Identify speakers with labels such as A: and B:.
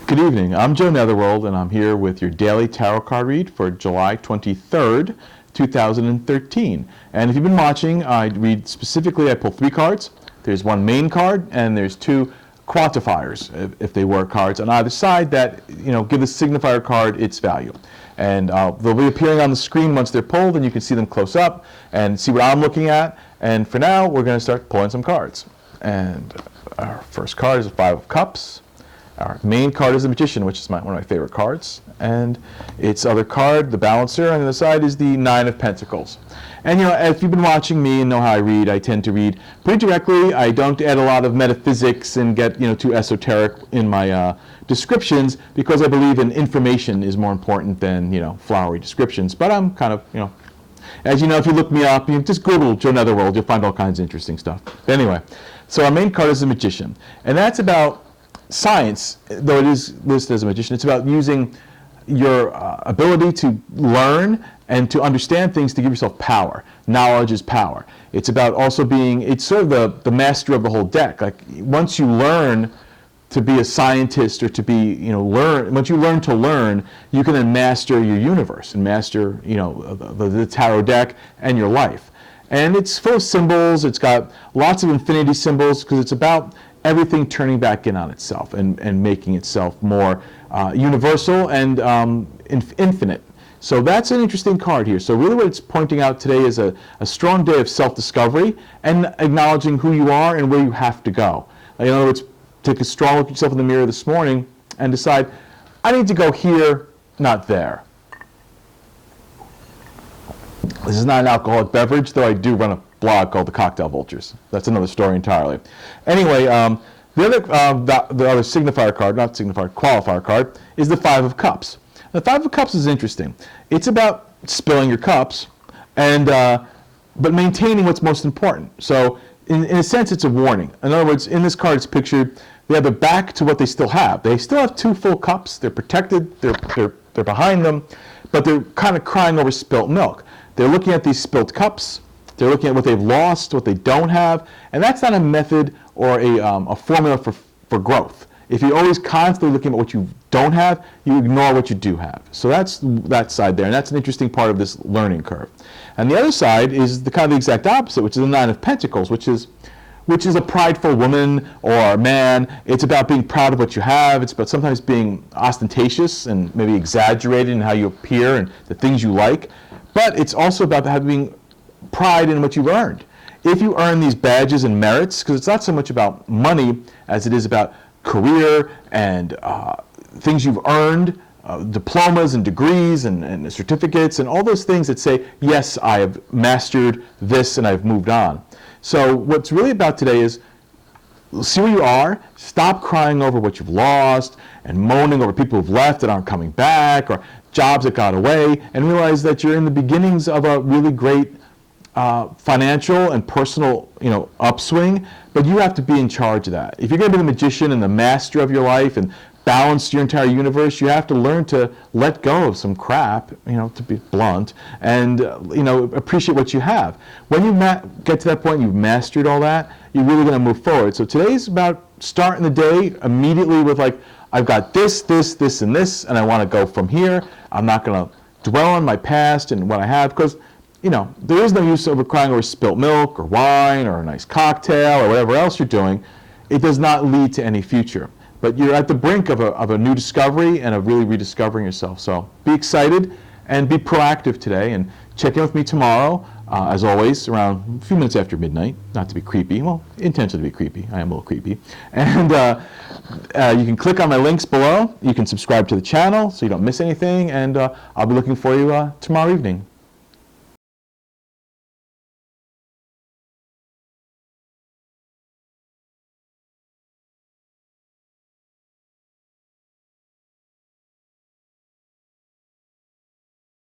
A: Good evening, I'm Joe Netherworld, and I'm here with your daily tarot card read for July 23rd, 2013. And if you've been watching, I read specifically, I pull 3 cards. There's one main card, and there's 2 quantifiers, if they were cards, on either side that, give the signifier card its value. And they'll be appearing on the screen once they're pulled, and you can see them close up and see what I'm looking at. And for now, we're going to start pulling some cards. And our first card is the 5 of Cups. Our main card is the Magician, which is one of my favorite cards. And its other card, the Balancer, on the other side is the 9 of Pentacles. And if you've been watching me and know how I read, I tend to read pretty directly. I don't add a lot of metaphysics and get too esoteric in my descriptions, because I believe in information is more important than flowery descriptions. But I'm kind of as you know, if you look me up, you just Google Joe Netherworld, you'll find all kinds of interesting stuff. But anyway, so our main card is the Magician, and that's about science, though it is listed as a magician. It's about using your ability to learn and to understand things to give yourself power. Knowledge is power. It's about also it's sort of the master of the whole deck. Like, once you learn to be a scientist, or to be, once you learn to learn, you can then master your universe and master, the tarot deck and your life. And it's full of symbols. It's got lots of infinity symbols, because it's about everything turning back in on itself and making itself more universal and infinite. So that's an interesting card here. So really what it's pointing out today is a strong day of self-discovery and acknowledging who you are and where you have to go. In other words, take a strong look at yourself in the mirror this morning and decide, I need to go here, not there. This is not an alcoholic beverage, though I do run a blog called The Cocktail Vultures. That's another story entirely. Anyway, the other signifier card, not signifier, qualifier card, is the 5 of Cups. The 5 of Cups is interesting. It's about spilling your cups, and but maintaining what's most important. So in a sense, it's a warning. In other words, in this card, it's pictured they have their back to what they still have. They still have 2 full cups. They're protected. They're behind them, but they're kind of crying over spilt milk. They're looking at these spilt cups. They're looking at what they've lost, what they don't have, and that's not a method or a formula for growth. If you're always constantly looking at what you don't have, you ignore what you do have. So that's that side there, and that's an interesting part of this learning curve. And the other side is the kind of the exact opposite, which is the 9 of Pentacles, which is a prideful woman or a man. It's about being proud of what you have. It's about sometimes being ostentatious and maybe exaggerated in how you appear and the things you like. But it's also about having pride in what you've earned. If you earn these badges and merits, because it's not so much about money as it is about career and things you've earned, diplomas and degrees and certificates and all those things that say, yes, I have mastered this and I've moved on. So what's really about today is see where you are, stop crying over what you've lost and moaning over people who've left that aren't coming back, or jobs that got away, and realize that you're in the beginnings of a really great financial and personal, upswing, but you have to be in charge of that. If you're going to be the magician and the master of your life and balance your entire universe, you have to learn to let go of some crap, to be blunt, and appreciate what you have. When you get to that point, you've mastered all that, you're really going to move forward. So today's about starting the day immediately with I've got this, and this, and I want to go from here. I'm not going to dwell on my past and what I have, because there is no use over crying over spilt milk or wine or a nice cocktail or whatever else you're doing. It does not lead to any future. But you're at the brink of a new discovery and of really rediscovering yourself. So be excited and be proactive today, and check in with me tomorrow, as always, around a few minutes after midnight, not to be creepy. Well, intentionally to be creepy. I am a little creepy. And you can click on my links below. You can subscribe to the channel so you don't miss anything, and I'll be looking for you tomorrow evening.